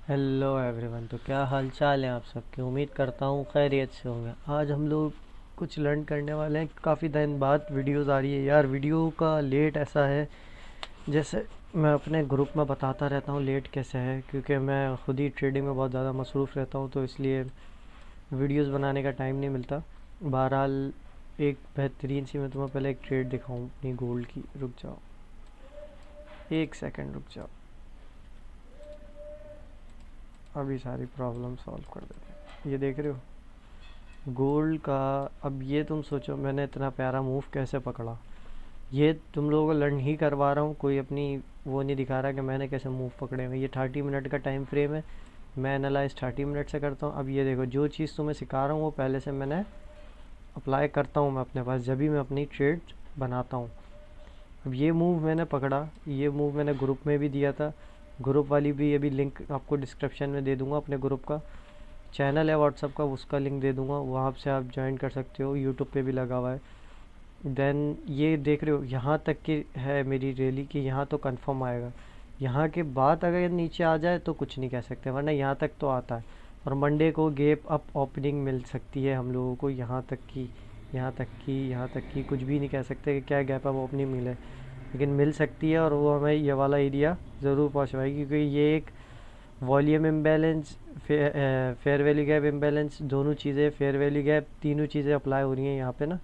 Hello everyone. तो क्या हाल चाल है आप सबके? उम्मीद करता हूँ खैरियत से होंगे। आज हम लोग कुछ लर्न करने वाले हैं। काफ़ी दिन बाद वीडियोस आ रही है यार। वीडियो का लेट ऐसा है, जैसे मैं अपने ग्रुप में बताता रहता हूँ लेट कैसे है, क्योंकि मैं खुद ही ट्रेडिंग में बहुत ज़्यादा मसरूफ़ रहता हूँ, तो इसलिए वीडियोस बनाने का टाइम नहीं मिलता। बहरहाल, एक बेहतरीन सी मैं तुम्हें पहले एक ट्रेड दिखाऊँ अपनी गोल्ड की। रुक जाओ, एक सेकंड रुक जाओ, अभी सारी प्रॉब्लम सॉल्व कर देते हैं। ये देख रहे हो गोल्ड का? अब ये तुम सोचो मैंने इतना प्यारा मूव कैसे पकड़ा। ये तुम लोगों को लर्न ही करवा रहा हूँ, कोई अपनी वो नहीं दिखा रहा कि मैंने कैसे मूव पकड़े हैं। ये 30 मिनट का टाइम फ्रेम है, मैं एनालाइज 30 मिनट से करता हूँ। अब ये देखो, जो चीज़ तुम्हें सिखा रहा हूँ वो पहले से मैंने अप्लाई करता हूँ मैं अपने पास, जब भी मैं अपनी ट्रेड बनाता हूँ। अब ये मूव मैंने पकड़ा, ये मूव मैंने ग्रुप में भी दिया था। ग्रुप वाली भी अभी लिंक आपको डिस्क्रिप्शन में दे दूँगा। अपने ग्रुप का चैनल है व्हाट्सअप का, उसका लिंक दे दूँगा, वहाँ से आप ज्वाइन कर सकते हो। यूट्यूब पे भी लगा हुआ है। देन ये देख रहे हो, यहाँ तक की है मेरी रैली कि यहाँ तो कंफर्म आएगा। यहाँ के बाद अगर ये नीचे आ जाए तो कुछ नहीं कह सकते, वरना यहाँ तक तो आता है। और मंडे को गैप अप ओपनिंग मिल सकती है हम लोगों को, यहाँ तक की, यहाँ तक की, यहाँ तक की। कुछ भी नहीं कह सकते कि क्या गैप अप ओपनिंग मिले, लेकिन मिल सकती है। और वो हमें ये वाला एरिया ज़रूर पहुँचवाएगी, क्योंकि ये एक volume imbalance, fair value gap imbalance, दोनों चीज़ें, फेयर वैल्यू गैप, तीनों चीज़ें अप्लाई हो रही हैं यहाँ पे ना।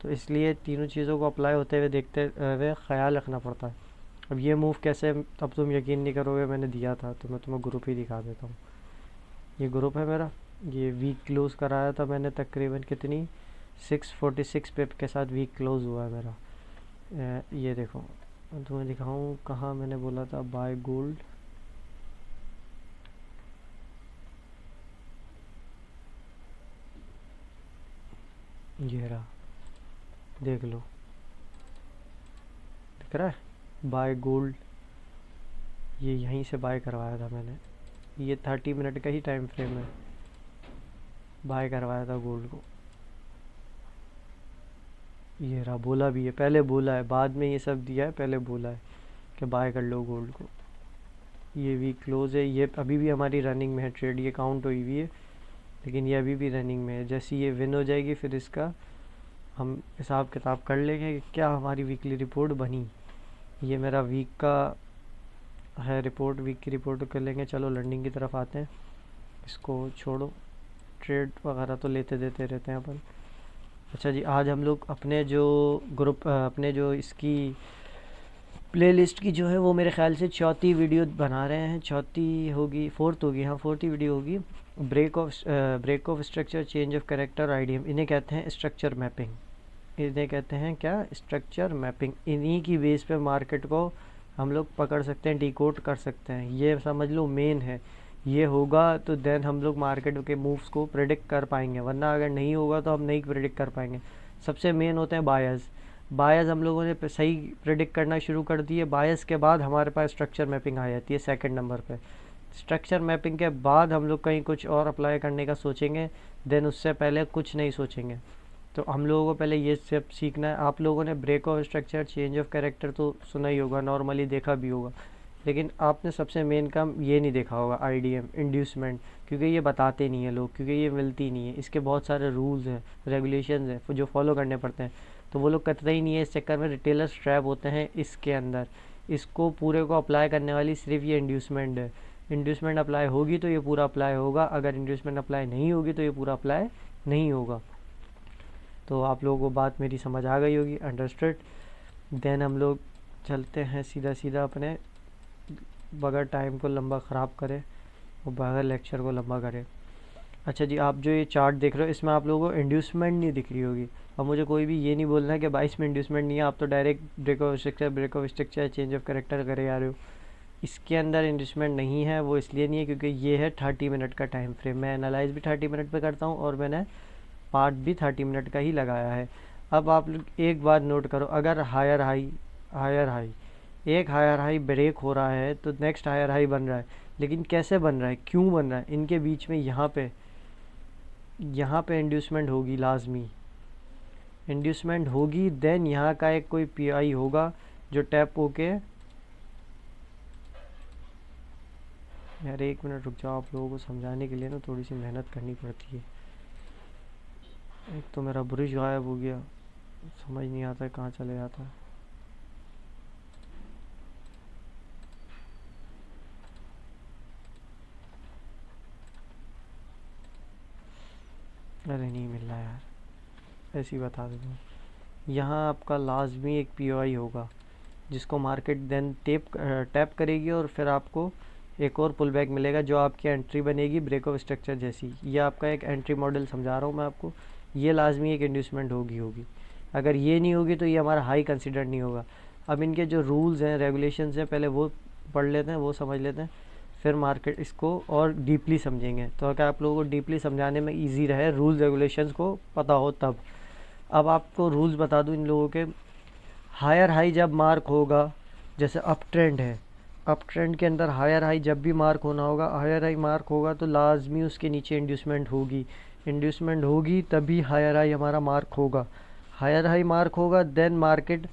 तो इसलिए तीनों चीज़ों को अप्लाई होते हुए देखते हुए ख्याल रखना पड़ता है। अब ये मूव कैसे, अब तुम यकीन नहीं करोगे, मैंने दिया था तो मैं तुम्हें ग्रुप ही दिखा देता हूँ। ये ग्रुप है मेरा। ये वीक क्लोज कराया था मैंने तकरीबन कितनी, 646 पिप के साथ वीक क्लोज हुआ है मेरा। ये देखो, तुम्हें दिखाऊँ कहाँ मैंने बोला था बाय गोल्ड। ये रहा, देख लो, दिख रहा है बाय गोल्ड। ये यहीं से बाय करवाया था मैंने। ये 30 मिनट का ही टाइम फ्रेम है, बाय करवाया था गोल्ड को। ये रहा, बोला भी है, पहले बोला है, बाद में ये सब दिया है, पहले बोला है कि बाय कर लो गोल्ड को। ये वीक क्लोज है, ये अभी भी हमारी रनिंग में है ट्रेड, ये काउंट हुई हुई है, लेकिन ये अभी भी रनिंग में है। जैसे ये विन हो जाएगी फिर इसका हम हिसाब किताब कर लेंगे कि क्या हमारी वीकली रिपोर्ट बनी। ये मेरा वीक का है रिपोर्ट, वीक की रिपोर्ट कर लेंगे। चलो लर्निंग की तरफ आते हैं, इसको छोड़ो, ट्रेड वगैरह तो लेते देते रहते हैं अपन। अच्छा जी, आज हम लोग अपने जो ग्रुप, अपने जो इसकी प्लेलिस्ट की जो है वो मेरे ख्याल से चौथी वीडियो बना रहे हैं। चौथी होगी, फोर्थ होगी, हाँ फोर्थ ही वीडियो होगी। Break of structure, change of character, IDM, इन्हें कहते हैं स्ट्रक्चर मैपिंग। इन्हें कहते हैं क्या? Structure mapping. इन्हीं की बेस पे मार्केट को हम लोग पकड़ सकते हैं, डिकोड कर सकते हैं। ये समझ लो मेन है। ये होगा तो देन हम लोग मार्केट के मूव्स को प्रेडिक्ट कर पाएंगे, वरना अगर नहीं होगा तो हम नहीं प्रेडिक्ट कर पाएंगे। सबसे मेन होते हैं बायर्स। बायर्स हम लोगों ने सही प्रेडिक्ट करना शुरू कर दिए, बायर्स के बाद हमारे पास स्ट्रक्चर मैपिंग आ जाती है सेकंड नंबर पे। स्ट्रक्चर मैपिंग के बाद हम लोग कहीं कुछ और अप्लाई करने का सोचेंगे, देन उससे पहले कुछ नहीं सोचेंगे। तो हम लोगों को पहले ये सब सीखना है। आप लोगों ने break of structure, change of character तो सुना ही होगा, नॉर्मली देखा भी होगा, लेकिन आपने सबसे मेन काम ये नहीं देखा होगा, आईडीएम, इंड्यूसमेंट, क्योंकि ये बताते नहीं है लोग, क्योंकि ये मिलती नहीं है। इसके बहुत सारे रूल्स हैं, रेगुलेशंस हैं जो फॉलो करने पड़ते हैं, तो वो लोग करते ही नहीं है। इस चक्कर में रिटेलर्स ट्रैप होते हैं इसके अंदर। इसको पूरे को अप्लाई करने वाली सिर्फ ये इंड्यूसमेंट है। इंड्यूसमेंट अप्लाई होगी तो ये पूरा अप्लाई होगा, अगर इंड्यूसमेंट अप्लाई नहीं होगी तो ये पूरा अप्लाई नहीं होगा। तो आप लोगों को बात मेरी समझ आ गई होगी, अंडरस्टूड। देन हम लोग चलते हैं सीधा सीधा अपने, बगैर टाइम को लंबा ख़राब करे और बगैर लेक्चर को लंबा करे। अच्छा जी, आप जो ये चार्ट देख रहे हो इसमें आप लोगों को इंड्यूसमेंट नहीं दिख रही होगी। अब मुझे कोई भी ये नहीं बोलना है कि 22 में इंड्यूसमेंट नहीं है, आप तो direct break of structure, change of character करे आ रहे हो। इसके अंदर इंड्यूसमेंट नहीं है, वो इसलिए नहीं है क्योंकि ये है 30 मिनट का टाइम फ्रेम। मैं एनालाइज भी 30 मिनट पे करता हूँ और मैंने पार्ट भी 30 मिनट का ही लगाया है। अब आप लोग एक बात नोट करो, अगर हायर हाई, हायर हाई, एक हायर हाई ब्रेक हो रहा है तो नेक्स्ट हायर हाई बन रहा है, लेकिन कैसे बन रहा है, क्यों बन रहा है? इनके बीच में यहाँ पे इंड्यूसमेंट होगी, लाजमी इंड्यूसमेंट होगी। देन यहाँ का एक कोई पीआई होगा जो टैप होके यार 1 मिनट रुक जाओ, आप लोगों को समझाने के लिए ना थोड़ी सी मेहनत करनी पड़ती है। एक तो मेरा ब्रिज गायब हो गया, समझ नहीं आता है कहाँ चले जाता है। अरे नहीं मिल रहा यार, ऐसे ही बता देता हूँ। यहाँ आपका लाजमी एक पीओआई होगा जिसको मार्केट देन टैप करेगी और फिर आपको एक और पुल बैक मिलेगा जो आपकी एंट्री बनेगी ब्रेक ऑफ स्ट्रक्चर जैसी। ये आपका एक एंट्री मॉडल समझा रहा हूँ मैं आपको। ये लाजमी एक इंड्यूसमेंट होगी। अगर ये नहीं होगी तो ये हमारा हाई कंसिडर नहीं होगा। अब इनके जो रूल्स हैं रेगुलेशंस हैं पहले वो पढ़ लेते हैं, वो समझ लेते हैं, फिर मार्केट इसको और डीपली समझेंगे। तो अगर आप लोगों को डीपली समझाने में ईजी रहे, रूल्स रेगुलेशंस को पता हो तब। अब आपको रूल्स बता दूँ इन लोगों के। हायर हाई जब मार्क होगा, जैसे अप ट्रेंड है, अप ट्रेंड के अंदर हायर हाई जब भी मार्क होना होगा, हायर हाई मार्क होगा तो लाजमी उसके नीचे इंड्यूसमेंट होगी। इंड्यूसमेंट होगी तभी हायर हाई हमारा मार्क होगा। हायर हाई मार्क होगा देन मार्केट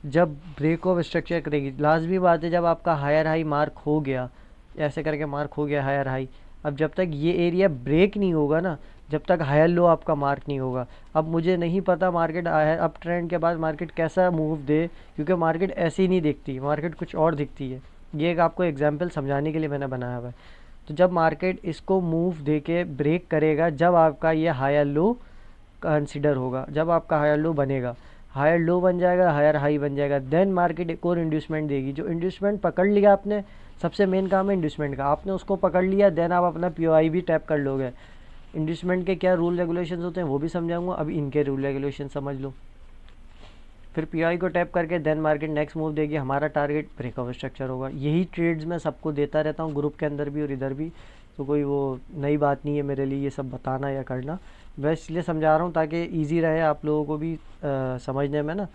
जब ब्रेक ऑफ स्ट्रक्चर करेगी। लाजमी बात है, जब आपका हायर हाई मार्क हो गया, ऐसे करके मार्क हो गया हायर हाई, अब जब तक ये एरिया ब्रेक नहीं होगा ना, जब तक हायर लो आपका मार्क नहीं होगा। अब मुझे नहीं पता मार्केट अप ट्रेंड के बाद मार्केट कैसा मूव दे, क्योंकि मार्केट ऐसी ही नहीं दिखती, मार्केट कुछ और दिखती है। ये एक आपको एग्जांपल समझाने के लिए मैंने बनाया हुआ है। तो जब मार्केट इसको मूव दे के ब्रेक करेगा, जब आपका ये हायर लो कंसिडर होगा, जब आपका हायर लो बनेगा, हायर लो बन जाएगा, हायर हाई बन जाएगा, देन मार्केट एक और इंड्यूसमेंट देगी। जो इंड्यूसमेंट पकड़ लिया आपने, सबसे मेन काम है इंड्यूसमेंट का, आपने उसको पकड़ लिया, देन आप अपना पीओआई भी टैप कर लोगे। इंड्यूसमेंट के क्या रूल रेगुलेशंस होते हैं वो भी समझाऊंगा, अभी इनके रूल रेगुलेशन समझ लो। फिर पीआई को टैप करके देन मार्केट नेक्स्ट मूव देगी, हमारा टारगेट ब्रेक ऑफ स्ट्रक्चर होगा। यही ट्रेड्स मैं सबको देता रहता हूँ, ग्रुप के अंदर भी और इधर भी। तो कोई वो नई बात नहीं है मेरे लिए ये सब बताना या करना, मैं इसलिए समझा रहा हूँ ताकि ईजी रहे आप लोगों को भी समझने में ना,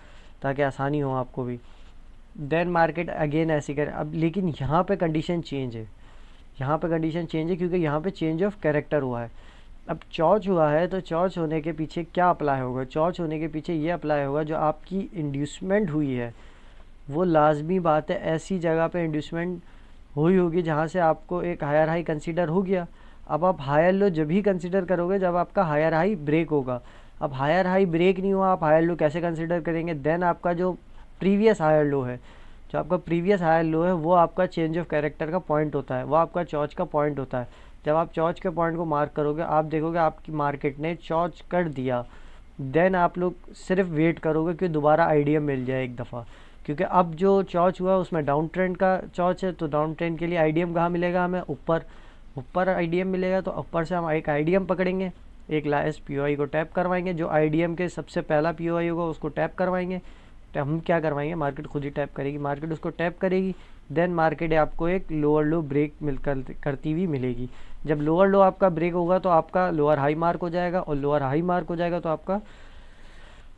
ताकि आसानी हो आपको भी। देन मार्केट अगेन ऐसी करे। अब लेकिन यहाँ पे कंडीशन चेंज है, यहाँ पे कंडीशन चेंज है क्योंकि यहाँ पे चेंज ऑफ कैरेक्टर हुआ है। अब चॉर्च हुआ है तो चॉर्च होने के पीछे क्या अप्लाई होगा? चॉर्च होने के पीछे ये अप्लाई होगा, जो आपकी इंड्यूसमेंट हुई है वो लाजमी बात है ऐसी जगह पे इंड्यूसमेंट हुई होगी जहाँ से आपको एक हायर हाई कंसीडर हो गया। अब आप हायर लो जब भी कंसीडर करोगे जब आपका हायर हाई ब्रेक होगा। अब हायर हाई ब्रेक नहीं हुआ, आप हायर लो कैसे कंसीडर करेंगे? देन आपका जो प्रीवियस हायर लो है, जो आपका प्रीवियस हायर लो है, वो आपका चेंज ऑफ कैरेक्टर का पॉइंट होता है, वो आपका चॉर्च का पॉइंट होता है। जब आप चॉर्च के पॉइंट को मार्क करोगे, आप देखोगे आपकी मार्केट ने चॉर्च कर दिया, देन आप लोग सिर्फ वेट करोगे कि दोबारा आईडीएम मिल जाए एक दफ़ा। क्योंकि अब जो चॉर्च हुआ उसमें डाउन ट्रेंड का चॉर्च है, तो डाउन ट्रेंड के लिए आईडीएम कहाँ मिलेगा हमें? ऊपर। ऊपर आईडीएम मिलेगा तो ऊपर से हम एक आईडीएम पकड़ेंगे, एक लास्ट पीओआई को टैप करवाएंगे, जो आईडीएम के सबसे पहला पीओआई होगा उसको टैप करवाएंगे। तो हम क्या करवाएंगे, मार्केट खुद ही टैप करेगी, मार्केट उसको टैप करेगी, देन मार्केट आपको एक लोअर लो ब्रेक करती हुई मिलेगी। जब लोअर लो आपका ब्रेक होगा तो आपका लोअर हाई मार्क हो जाएगा, और लोअर हाई मार्क हो जाएगा तो आपका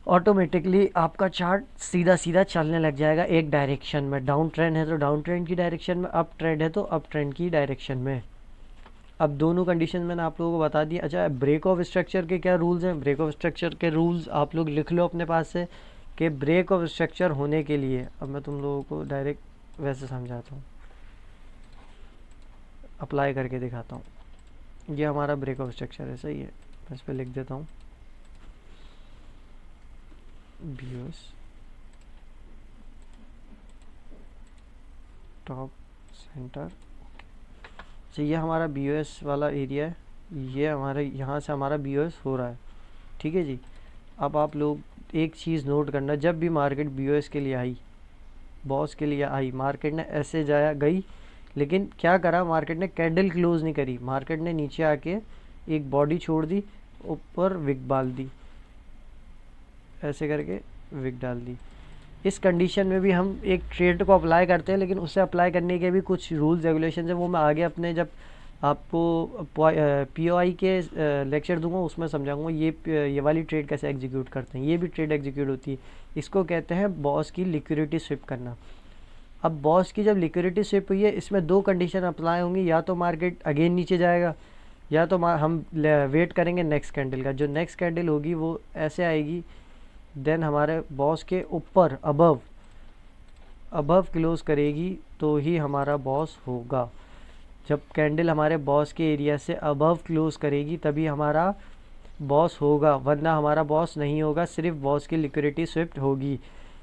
ऑटोमेटिकली आपका चार्ट सीधा सीधा चलने लग जाएगा एक डायरेक्शन में। डाउन ट्रेंड है तो डाउन ट्रेंड की डायरेक्शन में, अप ट्रेंड है तो अप ट्रेंड की डायरेक्शन में। अब दोनों कंडीशन मैंने आप लोगों को बता दिया। अच्छा, ब्रेक ऑफ स्ट्रक्चर के क्या रूल्स हैं? ब्रेक ऑफ स्ट्रक्चर के रूल्स आप लोग लिख लो अपने पास से, कि ब्रेक ऑफ स्ट्रक्चर होने के लिए, अब मैं तुम लोगों को डायरेक्ट वैसे समझाता हूँ, अप्लाई करके दिखाता हूँ। ये हमारा ब्रेक ऑफ स्ट्रक्चर है, सही है, मैं इस पर लिख देता हूँ BOS टॉप सेंटर। तो ये हमारा BOS वाला एरिया है, ये हमारे यहाँ से हमारा BOS हो रहा है, ठीक है जी। अब आप लोग एक चीज़ नोट करना, जब भी मार्केट BOS के लिए आई, बॉस के लिए आई, मार्केट ने ऐसे जाया गई, लेकिन क्या करा मार्केट ने? कैंडल क्लोज नहीं करी, मार्केट ने नीचे आके एक बॉडी छोड़ दी, ऊपर विक डाल दी, ऐसे करके विक डाल दी। इस कंडीशन में भी हम एक ट्रेड को अप्लाई करते हैं, लेकिन उसे अप्लाई करने के भी कुछ रूल्स रेगुलेशन है, वो मैं आगे अपने जब आपको पीओआई के लेक्चर दूंगा उसमें समझाऊंगा ये वाली ट्रेड कैसे एग्जीक्यूट करते हैं। ये भी ट्रेड एग्जीक्यूट होती है, इसको कहते हैं बॉस की लिक्विडिटी स्विप करना। अब बॉस की जब लिक्विडिटी स्विप हुई है, इसमें दो कंडीशन अप्लाई होंगी, या तो मार्केट अगेन नीचे जाएगा, या तो हम वेट करेंगे नेक्स्ट कैंडल का। जो नेक्स्ट कैंडल होगी वो ऐसे आएगी, देन हमारे बॉस के ऊपर अबव क्लोज करेगी तो ही हमारा बॉस होगा। जब कैंडल हमारे बॉस के एरिया से अबव क्लोज करेगी तभी हमारा बॉस होगा, वरना हमारा बॉस नहीं होगा, सिर्फ बॉस की लिक्विडिटी स्विफ्ट होगी।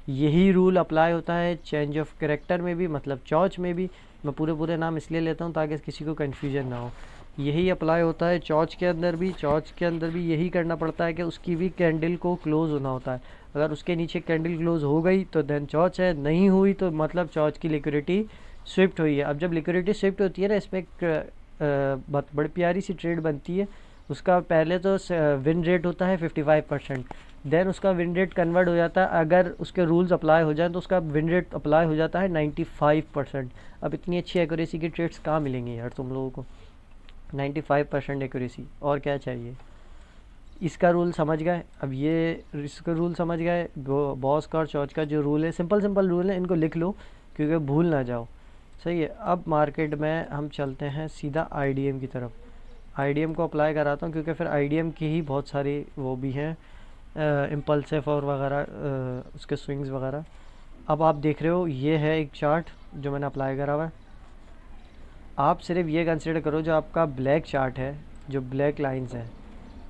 यही रूल अप्लाई होता है चेंज ऑफ कैरेक्टर में भी, मतलब चौच में भी। मैं पूरे नाम इसलिए लेता हूँ ताकि किसी को कन्फ्यूजन ना हो। यही अप्लाई होता है चौच के अंदर भी। चौच के अंदर भी यही करना पड़ता है कि उसकी भी कैंडल को क्लोज़ होना होता है। अगर उसके नीचे कैंडल क्लोज़ हो गई तो देन चौच है, नहीं हुई तो मतलब चौच की लिक्विडिटी स्विफ्ट हुई है। अब जब लिक्विडिटी स्विफ्ट होती है ना, इसमें बहुत बड़ी प्यारी सी ट्रेड बनती है। उसका पहले तो विन रेट होता है 55%, देन उसका विन रेट कन्वर्ट हो जाता है, अगर उसके रूल्स अप्लाई हो जाए तो उसका विन रेट अप्लाई हो जाता है 95%। अब इतनी अच्छी एक्यूरेसी की ट्रेड्स कहाँ मिलेंगी यार तुम लोगों को? 95% एक्यूरेसी, और क्या चाहिए? इसका रूल समझ गए? अब ये इसका रूल समझ गए। बॉस का और चौच का जो रूल है, सिंपल रूल है, इनको लिख लो क्योंकि भूल ना जाओ। सही है। अब मार्केट में हम चलते हैं सीधा आईडीएम की तरफ। आईडीएम को अप्लाई कराता हूँ क्योंकि फिर आईडीएम की ही बहुत सारी वो भी हैं, इम्पल्सिव और वगैरह, उसके स्विंग्स वगैरह। अब आप देख रहे हो ये है एक चार्ट जो मैंने अप्लाई करा हुआ है। आप सिर्फ ये कंसिडर करो, जो आपका ब्लैक चार्ट है, जो ब्लैक लाइंस हैं,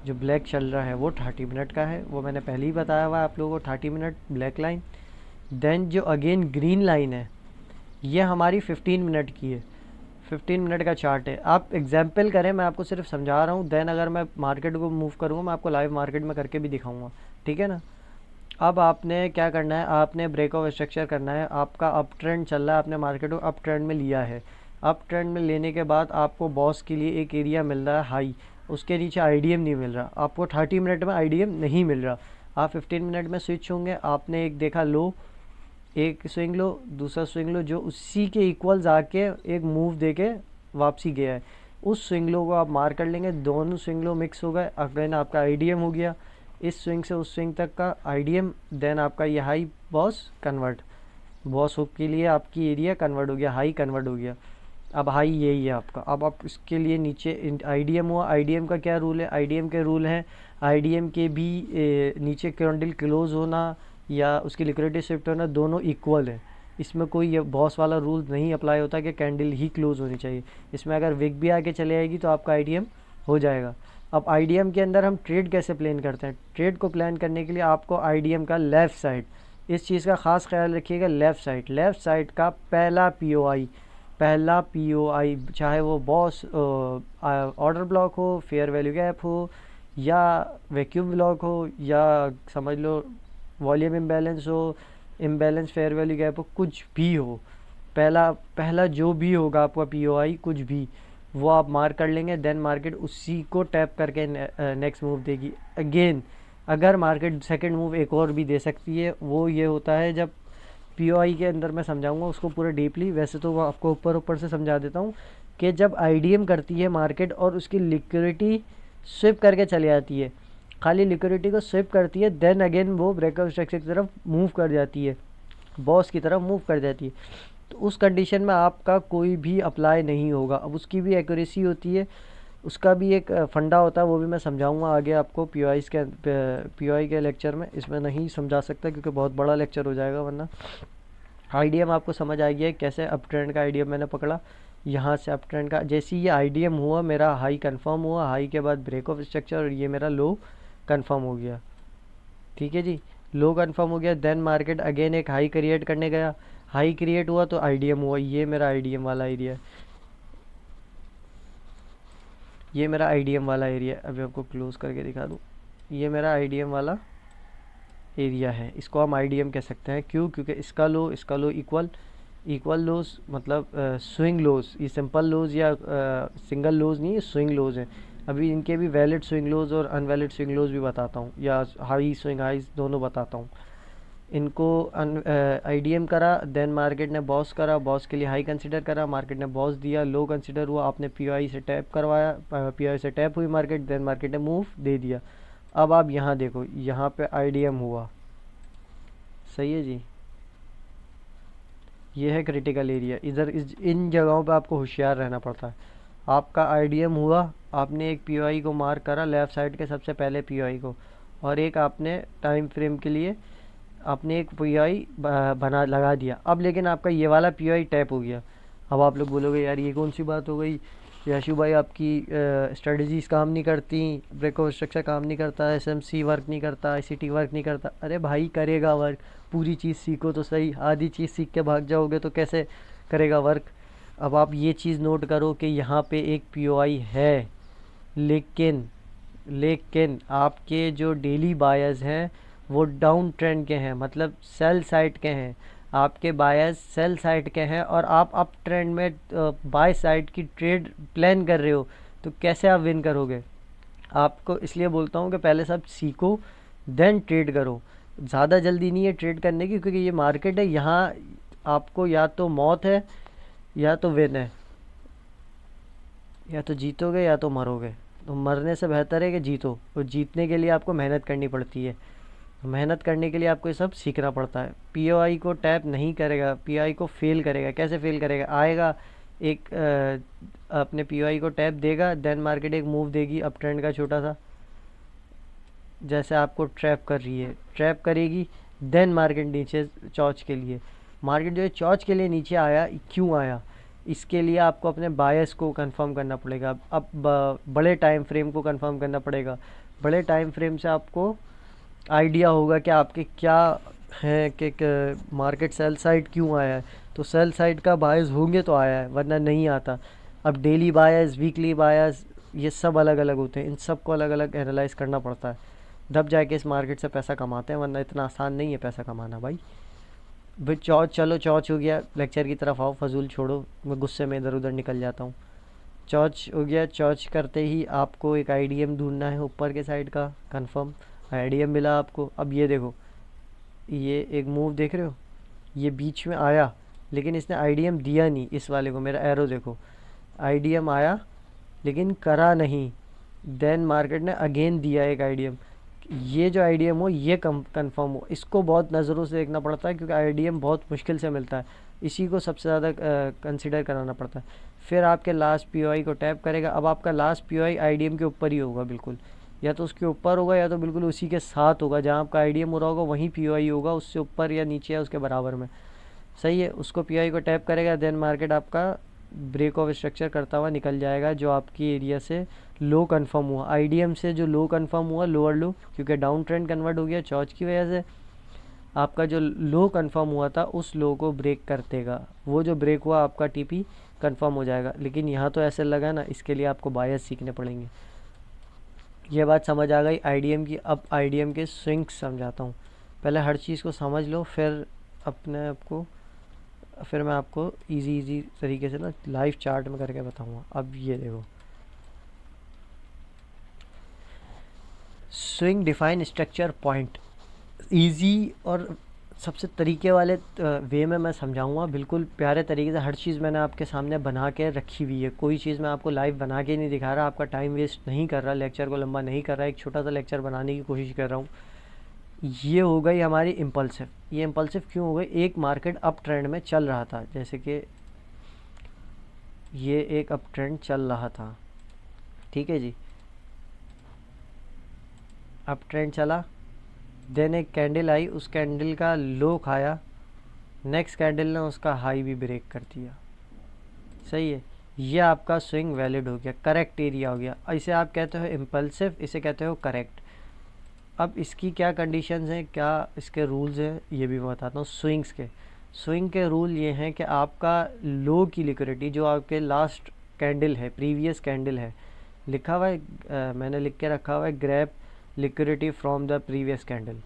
जो ब्लैक चल रहा है वो 30 मिनट का है, वो मैंने पहले ही बताया हुआ है आप लोगों को, 30 मिनट ब्लैक लाइन। देन जो अगेन ग्रीन लाइन है, ये हमारी 15 मिनट की है, 15 मिनट का चार्ट है। आप एग्जाम्पल करें, मैं आपको सिर्फ समझा रहा हूँ। देन अगर मैं मार्केट को मूव करूँगा, मैं आपको लाइव मार्केट में करके भी दिखाऊंगा, ठीक है ना। अब आपने क्या करना है, आपने ब्रेक ऑफ स्ट्रक्चर करना है। आपका अप ट्रेंड चल रहा है, आपने मार्केट को अप ट्रेंड में लिया है। अप ट्रेंड में लेने के बाद आपको बॉस के लिए एक एरिया मिल रहा है हाई, उसके नीचे आईडीएम नहीं मिल रहा आपको। 30 मिनट में आईडीएम नहीं मिल रहा, आप 15 मिनट में स्विच होंगे। आपने एक देखा लो, एक स्विंग लो, दूसरा स्विंग लो, जो उसी के इक्वल्स आके एक मूव देके वापसी गया है, उस स्विंग लो को आप मार कर लेंगे। दोनों स्विंग लो मिक्स हो गए, अगेन आपका आईडीएम हो गया, इस स्विंग से उस स्विंग तक का आईडीएम। देन आपका ये high boss convert, boss hook के लिए आपकी एरिया कन्वर्ट हो गया, हाई कन्वर्ट हो गया। अब हाई यही है आपका। अब आप इसके लिए नीचे आईडीएम हुआ। आईडीएम का क्या रूल है? आईडीएम के रूल हैं, आईडीएम के भी नीचे कैंडल क्लोज होना या उसकी लिक्विडिटी शिफ्ट होना दोनों इक्वल है। इसमें कोई ये बॉस वाला रूल नहीं अप्लाई होता कि कैंडल ही क्लोज होनी चाहिए। इसमें अगर विक भी आके चले आएगी तो आपका आईडीएम हो जाएगा। अब आईडीएम के अंदर हम ट्रेड कैसे प्लान करते हैं? ट्रेड को प्लान करने के लिए आपको आईडीएम का लेफ़्ट साइड, इस चीज़ का ख़ास ख्याल रखिएगा, लेफ़्ट साइड का पहला पीओआई, चाहे वो बॉस ऑर्डर ब्लॉक हो, फेयर वैल्यू गैप हो, या वैक्यूम ब्लॉक हो, या समझ लो वॉल्यूम इम्बैलेंस हो, इम्बैलेंस फेयर वैल्यू गैप हो, कुछ भी हो, पहला जो भी होगा आपका पीओआई कुछ भी, वो आप मार्क कर लेंगे। देन मार्केट उसी को टैप करके नेक्स्ट मूव देगी। अगेन अगर मार्केट सेकंड मूव एक और भी दे सकती है, वो ये होता है जब पीओआई के अंदर मैं समझाऊंगा उसको पूरा डीपली, वैसे तो वो आपको ऊपर से समझा देता हूँ कि जब आईडीएम करती है मार्केट और उसकी लिक्विडिटी स्विप करके चली जाती है, खाली लिक्विडिटी को स्विप करती है, देन अगेन वो ब्रेकआउट स्ट्रक्चर की तरफ मूव कर जाती है, बॉस की तरफ मूव कर जाती है, तो उस कंडीशन में आपका कोई भी अप्लाई नहीं होगा। अब उसकी भी एक्यूरेसी होती है, उसका भी एक फंडा होता है, वो भी मैं समझाऊंगा आगे आपको पीओआई के लेक्चर में। इसमें नहीं समझा सकता क्योंकि बहुत बड़ा लेक्चर हो जाएगा, वरना आईडीएम आपको समझ आ गया है कैसे अप ट्रेंड का आईडीएम मैंने पकड़ा। यहाँ से अप ट्रेंड का जैसे ये आईडीएम हुआ, मेरा हाई कंफर्म हुआ, हाई के बाद ब्रेक ऑफ स्ट्रक्चर, और ये मेरा लो कंफर्म हो गया, ठीक है जी, लो कंफर्म हो गया। देन मार्केट अगेन एक हाई क्रिएट करने गया, हाई क्रिएट हुआ तो आईडीएम हुआ, ये मेरा आईडीएम वाला एरिया है, ये मेरा आईडीएम वाला एरिया। अभी आपको क्लोज करके दिखा दूँ, ये मेरा आईडीएम वाला एरिया है, इसको हम आईडीएम कह सकते हैं। क्यों? क्योंकि इसका लो इक्वल लोज, मतलब स्विंग लोज, ये सिंपल लोज या सिंगल लोज नहीं, ये स्विंग लोज हैं। अभी इनके भी वैलिड स्विंग लोज और अनवैलिड स्विंग लोज भी बताता हूँ, या हाई स्विंग हाइज दोनों बताता हूँ। इनको आईडीएम करा, देन मार्केट ने बॉस करा, बॉस के लिए हाई कंसिडर करा, मार्केट ने बॉस दिया, लो कंसिडर हुआ, आपने पीओआई से टैप करवाया, पीओआई से टैप हुई मार्केट, देन मार्केट ने मूव दे दिया। अब आप यहाँ देखो, यहाँ पे आईडीएम हुआ, सही है जी, ये है क्रिटिकल एरिया। इन जगहों पे आपको होशियार रहना पड़ता है। आपका आईडीएम हुआ, आपने एक पीओआई को मार्क करा, लेफ़्ट साइड के सबसे पहले पीओआई को, और एक आपने टाइम फ्रेम के लिए आपने एक पीओआई बना लगा दिया। अब लेकिन आपका ये वाला पीओआई टैप हो गया, अब आप लोग बोलोगे यार ये कौन सी बात हो गई, याशु भाई आपकी स्ट्रेटजीज काम नहीं करती, ब्रेक स्ट्रक्चर काम नहीं करता, एसएमसी वर्क नहीं करता, आईसीटी वर्क नहीं करता। अरे भाई करेगा वर्क, पूरी चीज़ सीखो तो सही, आधी चीज़ सीख के भाग जाओगे तो कैसे करेगा वर्क। अब आप ये चीज़ नोट करो कि यहाँ पे एक पीओआई है, लेकिन लेकिन आपके जो डेली बायर्स हैं वो डाउन ट्रेंड के हैं, मतलब सेल साइड के हैं। आपके बायर्स सेल साइड के हैं और आप अप ट्रेंड में बाय साइड की ट्रेड प्लान कर रहे हो, तो कैसे आप विन करोगे। आपको इसलिए बोलता हूँ कि पहले सब सीखो देन ट्रेड करो। ज़्यादा जल्दी नहीं है ट्रेड करने की, क्योंकि ये मार्केट है, यहाँ आपको या तो मौत है या तो विन है, या तो जीतोगे या तो मरोगे। तो मरने से बेहतर है कि जीतो, और जीतने के लिए आपको मेहनत करनी पड़ती है। मेहनत करने के लिए आपको ये सब सीखना पड़ता है। पीओआई को टैप नहीं करेगा, पीओआई को फेल करेगा। कैसे फेल करेगा, आएगा एक अपने पीओआई को टैप देगा, देन मार्केट एक मूव देगी अप ट्रेंड का छोटा सा, जैसे आपको ट्रैप कर रही है, ट्रैप करेगी, देन मार्केट नीचे चौच के लिए, मार्केट जो है चौच के लिए नीचे आया, क्यों आया, इसके लिए आपको अपने बायस को कंफर्म करना पड़ेगा। अब बड़े टाइम फ्रेम को कंफर्म करना पड़ेगा। बड़े टाइम फ्रेम से आपको आइडिया होगा कि आपके क्या है कि मार्केट सेल साइड क्यों आया है, तो सेल साइड का बायस होंगे तो आया है, वरना नहीं आता। अब डेली बायस, वीकली बायस, ये सब अलग अलग होते हैं, इन सब को अलग अलग एनालाइज करना पड़ता है, तब जाके इस मार्केट से पैसा कमाते हैं, वरना इतना आसान नहीं है पैसा कमाना भाई। भाई चौच, चलो चौच हो गया, लेक्चर की तरफ आओ, फजूल छोड़ो, मैं गुस्से में इधर उधर निकल जाता हूँ। चौच हो गया, चौच करते ही आपको एक आईडीएम ढूंढना है ऊपर के साइड का कंफर्म। आईडीएम मिला आपको। अब ये देखो, ये एक मूव देख रहे हो, ये बीच में आया, लेकिन इसने आईडीएम दिया नहीं इस वाले को, मेरा एरो देखो, आईडीएम आया लेकिन करा नहीं, देन मार्केट ने अगेन दिया एक आईडीएम। ये जो आईडीएम हो ये कंफर्म हो, इसको बहुत नज़रों से देखना पड़ता है, क्योंकि आईडीएम बहुत मुश्किल से मिलता है, इसी को सबसे ज़्यादा कंसिडर कराना पड़ता है। फिर आपके लास्ट पीओआई को टैप करेगा। अब आपका लास्ट पीओआई आईडीएम के ऊपर ही होगा बिल्कुल, या तो उसके ऊपर होगा या तो बिल्कुल उसी के साथ होगा, जहाँ आपका आईडीएम हो रहा होगा वहीं पीओआई होगा, उससे ऊपर या नीचे या उसके बराबर में, सही है। उसको पीओआई को टैप करेगा, देन मार्केट आपका ब्रेक ऑफ स्ट्रक्चर करता हुआ निकल जाएगा, जो आपकी एरिया से लो कंफर्म हुआ, आईडीएम से जो लो कंफर्म हुआ, लोअर लो, क्योंकि डाउन ट्रेंड कन्वर्ट हो गया चौच की वजह से, आपका जो लो कंफर्म हुआ था उस लो को ब्रेक कर देगा। वो जो ब्रेक हुआ आपका टीपी कंफर्म हो जाएगा। लेकिन यहाँ तो ऐसे लगा ना, इसके लिए आपको बायस सीखने पड़ेंगे। ये बात समझ आ गई आईडीएम की। अब आईडीएम के स्विंग्स समझाता हूँ। पहले हर चीज़ को समझ लो, फिर मैं आपको इजी तरीके से ना लाइव चार्ट में करके बताऊँगा। अब ये देखो, swing define structure point, easy और सबसे तरीके वाले वे में मैं समझाऊंगा, बिल्कुल प्यारे तरीके से। हर चीज़ मैंने आपके सामने बना के रखी हुई है, कोई चीज़ मैं आपको लाइव बना के नहीं दिखा रहा, आपका टाइम वेस्ट नहीं कर रहा, लेक्चर को लंबा नहीं कर रहा, एक छोटा सा लेक्चर बनाने की कोशिश कर रहा हूँ। ये हो गई हमारी इम्पल्सिव। ये इम्पल्सिव क्यों हो गई, एक मार्केट अप ट्रेंड में चल रहा था, जैसे कि ये एक अप ट्रेंड चल रहा था, ठीक है जी, अप ट्रेंड चला, देन एक कैंडल आई, उस कैंडल का लो खाया, नेक्स्ट कैंडल ने उसका हाई भी ब्रेक कर दिया, सही है। ये आपका स्विंग वैलिड हो गया, करेक्ट एरिया हो गया। इसे आप कहते हो इम्पल्सिव, इसे कहते हो करेक्ट। अब इसकी क्या कंडीशंस हैं, क्या इसके रूल्स हैं, ये भी मैं बताता हूँ स्विंग्स के। स्विंग के रूल ये हैं कि आपका लो की लिक्विडिटी, जो आपके लास्ट कैंडल है, प्रीवियस कैंडल है, लिखा हुआ है, मैंने लिख के रखा हुआ है, grab liquidity from the previous candle.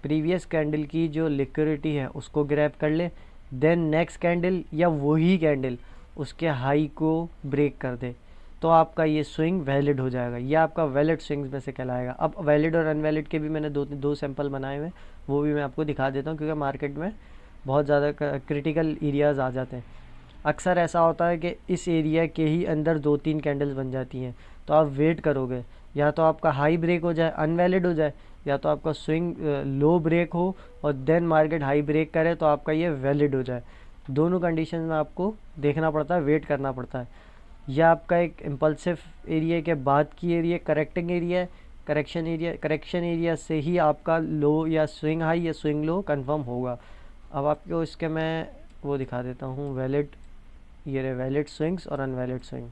Previous candle की जो लिक्विडिटी है उसको ग्रैब कर ले, देन नेक्स्ट कैंडल या वही कैंडल उसके हाई को ब्रेक कर दे, तो आपका ये स्विंग वैलिड हो जाएगा। ये आपका वैलिड स्विंग्स में से कहलाएगा। अब वैलिड और अनवैलिड के भी मैंने दो सैंपल बनाए हुए हैं, वो भी मैं आपको दिखा देता हूँ, क्योंकि मार्केट में बहुत ज़्यादा क्रिटिकल एरियाज़ आ जाते हैं। अक्सर ऐसा होता है कि इस एरिया के ही अंदर 2-3 कैंडल्स बन जाती हैं, तो आप वेट करोगे, या तो आपका हाई ब्रेक हो जाए, अनवैलिड हो जाए, या तो आपका स्विंग लो ब्रेक हो और देन मार्केट हाई ब्रेक करे तो आपका ये वैलिड हो जाए। दोनों कंडीशन में आपको देखना पड़ता है, वेट करना पड़ता है। यह आपका एक इम्पल्सिव एरिया के बाद की एरिया करेक्टिंग एरिया है, करेक्शन एरिया से ही आपका लो या स्विंग हाई या स्विंग लो कंफर्म होगा। अब आपको इसके मैं वो दिखा देता हूँ, वैलिड ये रहे वैलिड स्विंग्स और invalid swing.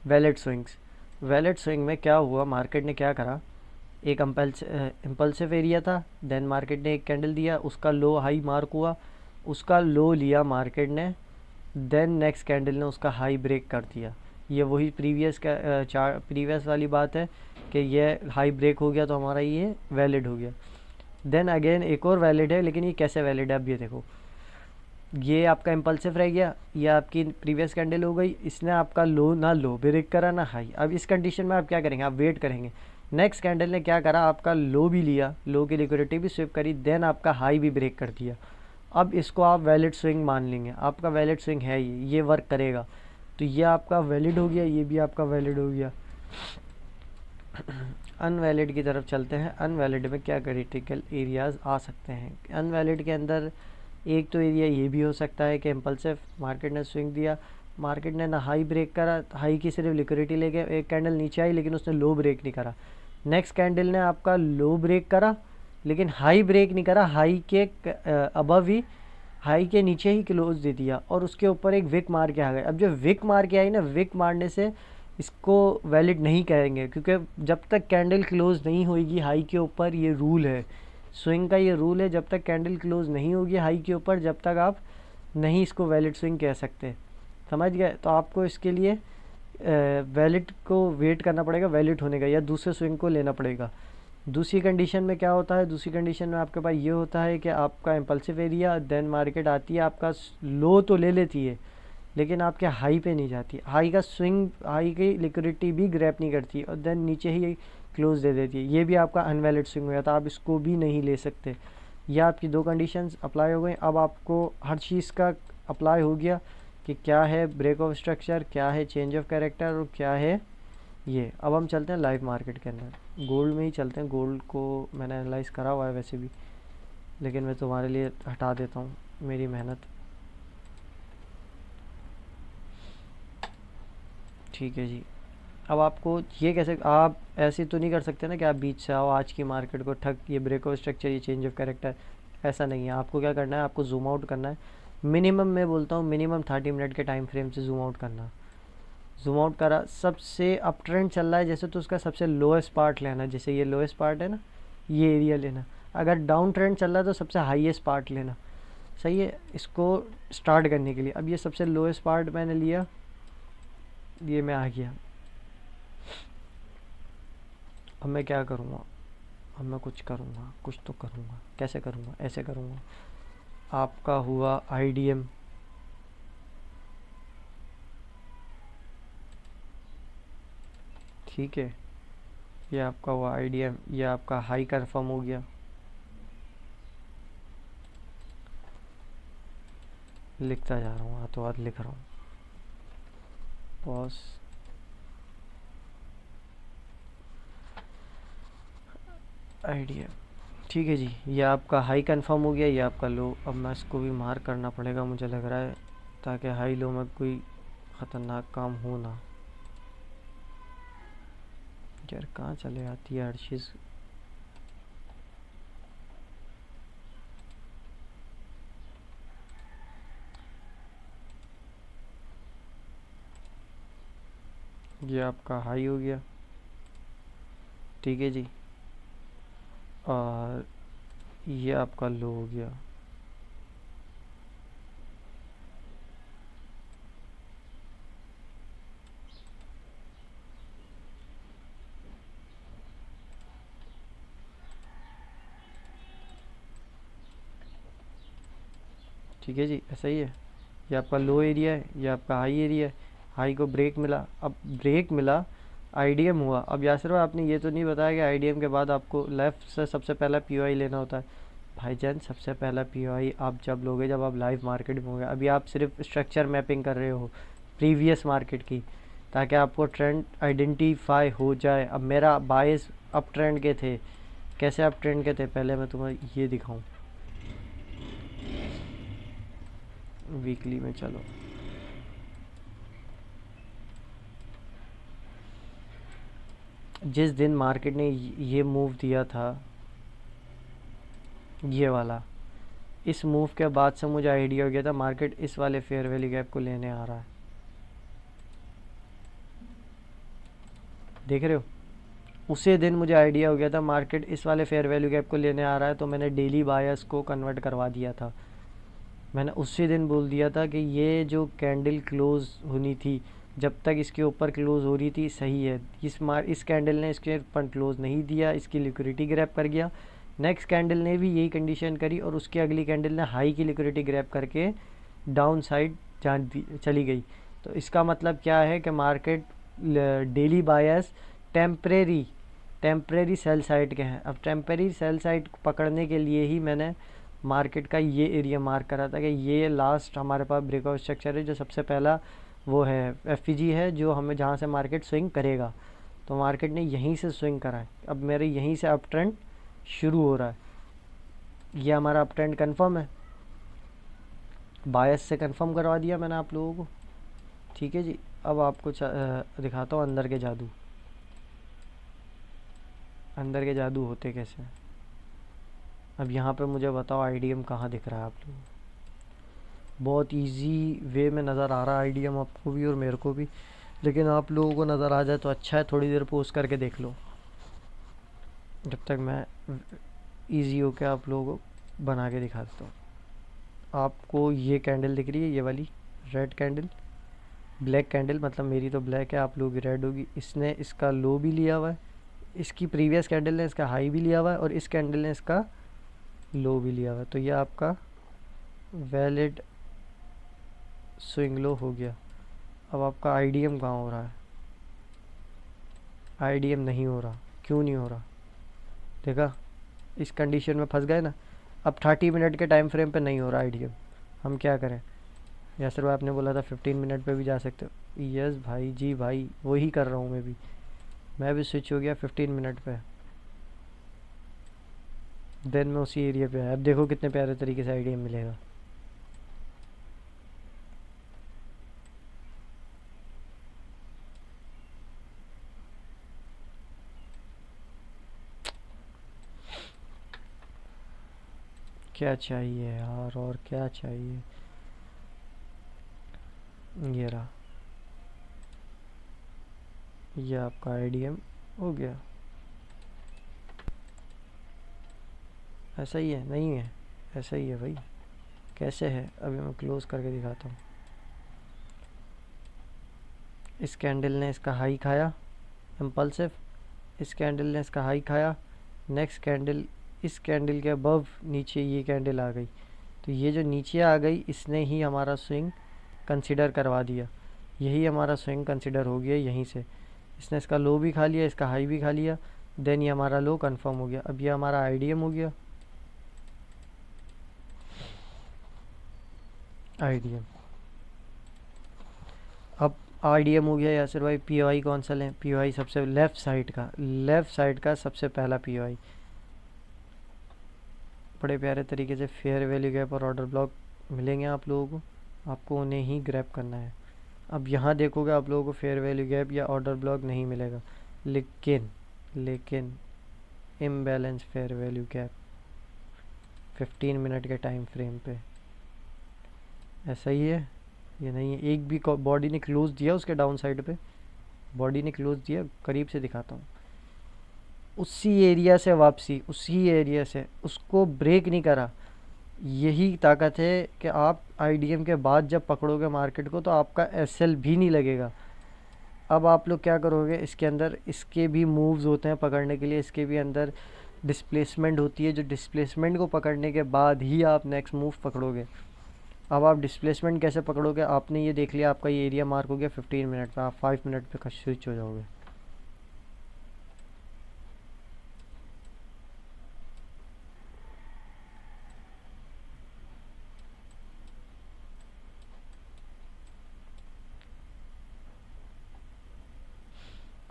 Valid swings, valid swing में क्या हुआ, मार्केट ने क्या करा, एक इम्पल्सिव एरिया था, देन मार्केट ने एक कैंडल दिया, उसका लो हाई मार्क हुआ, उसका लो लिया मार्केट ने, देन नेक्स्ट कैंडल ने उसका हाई ब्रेक कर दिया। ये वही प्रीवियस वाली बात है कि ये हाई ब्रेक हो गया तो हमारा ये वैलिड हो गया। देन अगेन एक और वैलिड है, लेकिन ये कैसे वैलिड है अब ये देखो, ये आपका इम्पल्सिव रह गया, ये आपकी प्रीवियस कैंडल हो गई, इसने आपका लो ना लो ब्रेक करा ना हाई। अब इस कंडीशन में आप क्या करेंगे, आप वेट करेंगे। नेक्स्ट कैंडल ने क्या करा, आपका लो भी लिया, लो की लिक्विडिटी भी स्विप करी, देन आपका हाई भी ब्रेक कर दिया। अब इसको आप वैलिड स्विंग मान लेंगे, आपका वैलिड स्विंग है ये वर्क करेगा। तो ये आपका वैलिड हो गया, ये भी आपका वैलिड हो गया। अनवैलिड की तरफ चलते हैं। अनवैलिड में क्या क्रिटिकल एरियाज आ सकते हैं। अनवैलिड के अंदर एक तो एरिया ये भी हो सकता है कि इम्पल्सिव मार्केट ने स्विंग दिया, मार्केट ने ना हाई ब्रेक करा, हाई की सिर्फ लिक्विडिटी ले गए, एक कैंडल नीचे आई लेकिन उसने लो ब्रेक नहीं करा। नेक्स्ट कैंडल ने आपका लो ब्रेक करा लेकिन हाई ब्रेक नहीं करा, हाई के अबव ही, हाई के नीचे ही क्लोज दे दिया और उसके ऊपर एक विक मार के आ गए। अब जो विक मार के आई ना, विक मारने से इसको वैलिड नहीं कहेंगे, क्योंकि जब तक कैंडल क्लोज नहीं होगी हाई के ऊपर, ये रूल है स्विंग का, ये रूल है, जब तक कैंडल क्लोज नहीं होगी हाई के ऊपर, जब तक आप नहीं इसको वैलिड स्विंग कह सकते। समझ गए? तो आपको इसके लिए वैलिड को वेट करना पड़ेगा, वैलिड होने का, या दूसरे स्विंग को लेना पड़ेगा। दूसरी कंडीशन में क्या होता है, दूसरी कंडीशन में आपके पास ये होता है कि आपका इम्पल्सिव एरिया, देन मार्केट आती है, आपका लो तो ले लेती है लेकिन आपके हाई पे नहीं जाती, हाई का स्विंग, हाई की लिक्विडिटी भी ग्रैप नहीं करती और देन नीचे ही क्लोज दे देती है। ये भी आपका अनवैलिड स्विंग हो जाता है, आप इसको भी नहीं ले सकते। यह आपकी दो कंडीशंस अप्लाई हो गई। अब आपको हर चीज़ का अप्लाई हो गया कि क्या है ब्रेक ऑफ स्ट्रक्चर, क्या है चेंज ऑफ कैरेक्टर और क्या है ये। अब हम चलते हैं लाइव मार्केट के अंदर, गोल्ड में ही चलते हैं। गोल्ड को मैंने एनालाइज करा हुआ है वैसे भी, लेकिन मैं तुम्हारे लिए हटा देता हूँ मेरी मेहनत। ठीक है जी। अब आपको ये कैसे, आप ऐसे तो नहीं कर सकते ना कि आप बीच से आओ आज की मार्केट को ठग, ये ब्रेक ऑफ स्ट्रक्चर, ये चेंज ऑफ कैरेक्टर, ऐसा नहीं है। आपको क्या करना है, आपको जूम आउट करना है। मिनिमम मैं बोलता हूँ मिनिमम 30 मिनट के टाइम फ्रेम से जूम आउट करना। जूम आउट करा, सबसे अप ट्रेंड चल रहा है जैसे, तो उसका सबसे लोएस्ट पार्ट लेना, जैसे ये लोएस्ट पार्ट है ना, ये एरिया लेना। अगर डाउन ट्रेंड चल रहा है तो सबसे हाईएस्ट पार्ट लेना। सही है? इसको स्टार्ट करने के लिए अब ये सबसे लोएस्ट पार्ट मैंने लिया, ये मैं आ गया। अब मैं क्या करूँगा, अब मैं कुछ करूँगा, कुछ तो करूँगा। कैसे करूँगा, ऐसे करूँगा। आपका हुआ आईडीएम, ठीक है, ये आपका हुआ आईडीएम, ये आपका हाई कंफर्म हो गया। लिखता जा रहा हूँ, हाथों हाथ लिख रहा हूँ। पॉज, आईडीएम, ठीक है जी। ये आपका हाई कंफर्म हो गया, ये आपका लो। अब मैं इसको भी मार्क करना पड़ेगा मुझे लग रहा है, ताकि हाई लो में कोई ख़तरनाक काम हो ना। यार कहाँ चले आती है हर चीज़। ये आपका हाई हो गया, ठीक है जी, और ये आपका लो हो गया। ठीक है जी, ऐसा ही है। ये आपका लो एरिया है, ये आपका हाई एरिया है। हाई को ब्रेक मिला, अब ब्रेक मिला, आईडीएम हुआ। अब यासर भाई आपने ये तो नहीं बताया कि आईडीएम के बाद आपको लेफ़्ट से सबसे पहला पीओआई लेना होता है। भाईजान सबसे पहला पीओआई आप जब लोगे जब आप लाइव मार्केट में होगे। अभी आप सिर्फ स्ट्रक्चर मैपिंग कर रहे हो प्रीवियस मार्केट की, ताकि आपको ट्रेंड आइडेंटिफाई हो जाए। अब मेरा बायस अप ट्रेंड के थे, कैसे अप ट्रेंड के थे पहले मैं तुम्हें ये दिखाऊं। वीकली में चलो, जिस दिन मार्केट ने ये मूव दिया था, ये वाला, इस मूव के बाद से मुझे आइडिया हो गया था मार्केट इस वाले फेयर वैल्यू गैप को लेने आ रहा है। देख रहे हो, उसी दिन मुझे आइडिया हो गया था मार्केट इस वाले फेयर वैल्यू गैप को लेने आ रहा है, तो मैंने डेली बायर्स को कन्वर्ट करवा दिया था। मैंने उसी दिन बोल दिया था कि ये जो कैंडल क्लोज होनी थी, जब तक इसके ऊपर क्लोज हो रही थी सही है। इस कैंडल ने इसके ऊपर क्लोज नहीं दिया, इसकी लिक्विडिटी ग्रैब कर गया। नेक्स्ट कैंडल ने भी यही कंडीशन करी और उसकी अगली कैंडल ने हाई की लिक्विडिटी ग्रैब करके डाउन साइड चली गई। तो इसका मतलब क्या है कि market daily buyers temporary sell side के हैं। अब टेम्परेरी सेल साइड पकड़ने के लिए ही मैंने मार्केट का ये एरिया मार्क करा था कि ये लास्ट हमारे पास ब्रेकआउट स्ट्रक्चर है, जो सबसे पहला वो है एफईजी है, जो हमें जहाँ से मार्केट स्विंग करेगा। तो मार्केट ने यहीं से स्विंग करा है। अब मेरे यहीं से अप ट्रेंड शुरू हो रहा है। ये हमारा अप ट्रेंड कन्फर्म है, बायस से कंफर्म करवा दिया मैंने आप लोगों को। ठीक है जी, अब आपको दिखाता हूँ अंदर के जादू। अंदर के जादू होते कैसे हैं। अब यहाँ पे मुझे बताओ आईडीएम कहाँ दिख रहा है आप लोगों को। बहुत इजी वे में नज़र आ रहा है आईडीएम आपको भी और मेरे को भी, लेकिन आप लोगों को नज़र आ जाए तो अच्छा है। थोड़ी देर पोस्ट करके देख लो, जब तक मैं इजी होके आप लोगों को बना के दिखा देता हूँ। आपको ये कैंडल दिख रही है, ये वाली रेड कैंडल, ब्लैक कैंडल, मतलब मेरी तो ब्लैक है, आप लोगों की रेड होगी। इसने इसका लो भी लिया हुआ है, इसकी प्रीवियस कैंडल ने इसका हाई भी लिया हुआ है और इस कैंडल ने इसका लो भी लिया हुआ है। तो ये आपका वैलिड स्विंग लो हो गया। अब आपका आईडीएम कहाँ हो रहा है। आईडीएम नहीं हो रहा, क्यों नहीं हो रहा, देखा, इस कंडीशन में फंस गए ना। अब 30 मिनट के टाइम फ्रेम पे नहीं हो रहा आईडीएम, हम क्या करें। यासर भाई आपने बोला था 15 मिनट पे भी जा सकते हो। यस भाई जी भाई, वही कर रहा हूँ मैं भी स्विच हो गया 15 मिनट पे। देन मैं उसी एरिया पे आया। अब देखो कितने प्यारे तरीके से आईडीएम मिलेगा। क्या चाहिए यार, और क्या चाहिए। ये रहा, ये आपका आईडीएम हो गया। ऐसा ही है, नहीं है, ऐसा ही है भाई। कैसे है अभी मैं क्लोज करके दिखाता हूँ। इस कैंडल ने इसका हाई खाया इम्पल्सिव, इस कैंडल ने इसका हाई खाया। नेक्स्ट कैंडल, इस कैंडल के अबव नीचे ये कैंडल आ गई, तो ये जो नीचे आ गई इसने ही हमारा स्विंग कंसिडर करवा दिया। यही हमारा स्विंग कंसिडर हो गया यहीं से। इसने इसका लो भी खा लिया, इसका हाई भी खा लिया, देन ये हमारा लो कंफर्म हो गया। अब ये हमारा आईडीएम हो गया। आईडीएम, अब आईडीएम हो गया यासिर भाई। पीओआई कौन सा लें। पीओआई सबसे लेफ़्ट साइड का सबसे पहला पीओआई। बड़े प्यारे तरीके से फेयर वैल्यू गैप और ऑर्डर ब्लॉक मिलेंगे आप लोगों को, आपको उन्हें ही ग्रैब करना है। अब यहाँ देखोगे आप लोगों को फेयर वैल्यू गैप या ऑर्डर ब्लॉक नहीं मिलेगा, लेकिन imbalance fair value gap 15 minute के टाइम फ्रेम पे ऐसा ही है। ये नहीं है, एक भी बॉडी ने क्लोज दिया उसके डाउन साइड पे, बॉडी ने क्लोज दिया। करीब से दिखाता हूँ, उसी एरिया से वापसी, उसी एरिया से उसको ब्रेक नहीं करा। यही ताकत है कि आप आईडीएम के बाद जब पकड़ोगे मार्केट को तो आपका एसएल भी नहीं लगेगा। अब आप लोग क्या करोगे, इसके अंदर इसके भी मूव्स होते हैं पकड़ने के लिए, इसके भी अंदर डिस्प्लेसमेंट होती है, जो डिस्प्लेसमेंट को पकड़ने के बाद ही आप नेक्स्ट मूव पकड़ोगे। अब आप डिस्प्लेसमेंट कैसे पकड़ोगे, आपने ये देख लिया, आपका ये एरिया मार्क हो गया 15 मिनट पर, आप 5 मिनट पे स्विच हो जाओगे।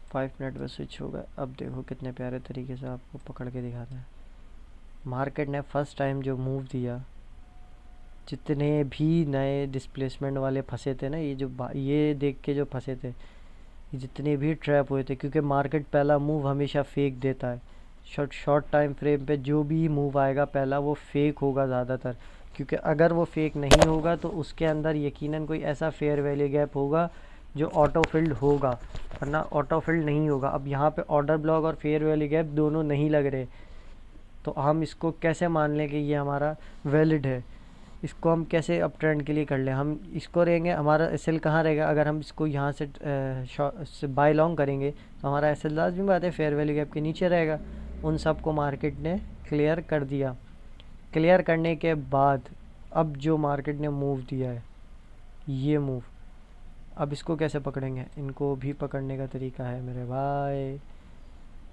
फाइव मिनट में स्विच होगा। अब देखो कितने प्यारे तरीके से आपको पकड़ के दिखाता है। मार्केट ने फर्स्ट टाइम जो मूव दिया, जितने भी नए डिस्प्लेसमेंट वाले फंसे थे ना, ये देख के जो फंसे थे, ये जितने भी ट्रैप हुए थे, क्योंकि मार्केट पहला मूव हमेशा फेक देता है। शॉर्ट टाइम फ्रेम पे जो भी मूव आएगा पहला वो फेक होगा ज़्यादातर, क्योंकि अगर वो फेक नहीं होगा तो उसके अंदर यकीनन कोई ऐसा फेयर वैल्यू गैप होगा जो ऑटो फिल्ड होगा, वरना ऑटो फिल्ड नहीं होगा। अब यहाँ पे ऑर्डर ब्लॉक और फेयर वैल्यू गैप दोनों नहीं लग रहे, तो हम इसको कैसे मान लें कि ये हमारा वैलिड है? इसको हम कैसे अप ट्रेंड के लिए कर लें? हम इसको रहेंगे, हमारा एस एल कहाँ रहेगा? अगर हम इसको यहाँ से बाय लॉन्ग करेंगे तो हमारा एस एल लाजमी बात है फेयर वैल्यू गैप के नीचे रहेगा। उन सब को मार्केट ने क्लियर कर दिया। क्लियर करने के बाद अब जो मार्केट ने मूव दिया है, ये मूव, अब इसको कैसे पकड़ेंगे? इनको भी पकड़ने का तरीका है मेरे भाई।